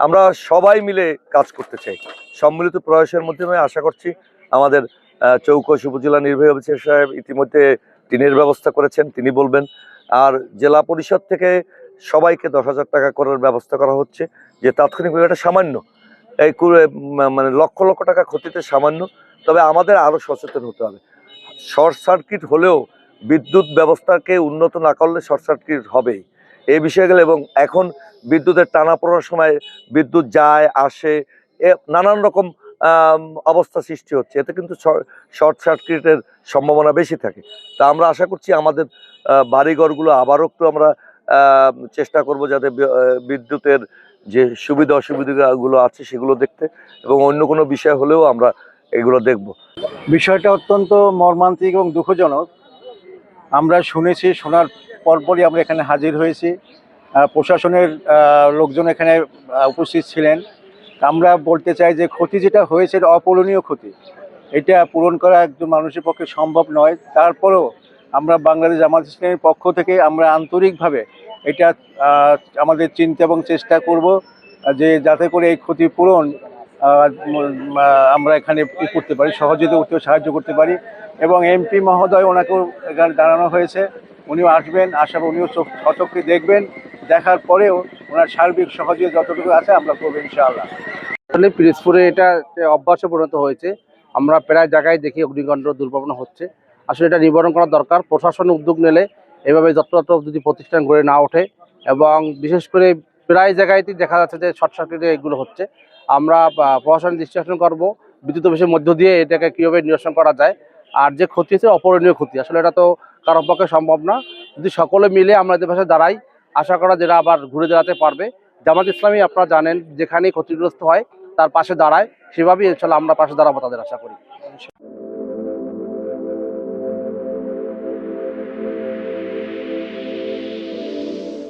আমরা সবাই মিলে কাজ করতে চাই। সম্মিলিত প্রয়াসের মাধ্যমে আশা করছি আমাদের চৌকশ উপজেলা নির্বাহী অফিসার সাহেব ইতিমধ্যে টিনের ব্যবস্থা করেছেন, তিনি বলবেন। আর জেলা পরিষদ থেকে সবাইকে 10,000 টাকা করার ব্যবস্থা করা হচ্ছে, যে তাৎক্ষণিকভাবে এটা সামান্য, এই মানে লক্ষ লক্ষ টাকা ক্ষতিতে সামান্য। তবে আমাদের আরও সচেতন হতে হবে। শর্ট সার্কিট হলেও বিদ্যুৎ ব্যবস্থাকে উন্নত না করলে শর্ট সার্কিট হবেই, এই বিষয়গুলো। এবং এখন বিদ্যুতের টানা পড়ার সময় বিদ্যুৎ যায় আসে, নানান রকম অবস্থা সৃষ্টি হচ্ছে, এতে কিন্তু শর্ট সার্কিটের সম্ভাবনা বেশি থাকে। তা আমরা আশা করছি আমাদের বাড়িঘরগুলো আবারও একটু আমরা চেষ্টা করব যাতে বিদ্যুতের যে সুবিধা অসুবিধাগুলো আছে সেগুলো দেখতে, এবং অন্য কোনো বিষয় হলেও আমরা এগুলো দেখব। বিষয়টা অত্যন্ত মর্মান্তিক এবং দুঃখজনক। আমরা শুনেছি, শোনার পরপরই আমরা এখানে হাজির হয়েছি। প্রশাসনের লোকজন এখানে উপস্থিত ছিলেন। আমরা বলতে চাই যে ক্ষতি যেটা হয়েছে এটা অপূরণীয় ক্ষতি, এটা পূরণ করা একজন মানুষের পক্ষে সম্ভব নয়। তারপরেও আমরা বাংলাদেশ জামায়াত ইসলামীর পক্ষ থেকে আমরা আন্তরিকভাবে এটা আমাদের চিন্তা এবং চেষ্টা করব যে যাতে করে এই ক্ষতিপূরণ আমরা এখানে করতে পারি, সহযোগিতা করতে সাহায্য করতে পারি। এবং এমপি মহোদয় ওনাকেও এখানে দাঁড়ানো হয়েছে, উনিও আসবেন, আসার উনিও সচক্ষে দেখবেন, দেখার পরেও ওনার সার্বিক সহযোগিতা যতটুকু আছে আমরা করবো ইনশাআল্লাহ। আসলে পিরোজপুরে এটা অভ্যাসে পরিণত হয়েছে। আমরা প্রায় জায়গায় দেখি অগ্নিকাণ্ড দুর্ঘটনা হচ্ছে। আসলে এটা নিবারণ করা দরকার। প্রশাসন উদ্যোগ নিলে এভাবে যত্রতত্র যদি প্রতিষ্ঠান গড়ে না ওঠে, এবং বিশেষ করে প্রায় জায়গায়তেই দেখা যাচ্ছে যে শর্ট সার্কিটে এগুলো হচ্ছে। আমরা প্রশাসনের দৃষ্টি আকর্ষণ করবো বিদ্যুৎ অফিসের মধ্য দিয়ে এটাকে কীভাবে নিরসন করা যায়। আর যে ক্ষতি হচ্ছে অপূরণীয় ক্ষতি, আসলে এটা তো কারোর পক্ষে সম্ভব না। যদি সকলে মিলে আমরা এদের পাশে দাঁড়াই, আশা করা যারা আবার ঘুরে দাঁড়াতে পারবে। জামাত ইসলামী আপনারা জানেন যেখানেই ক্ষতিগ্রস্ত হয় তার পাশে দাঁড়ায়, সেভাবেই ইনশাআল্লাহ আমরা পাশে দাঁড়াবো তাদের, আশা করি।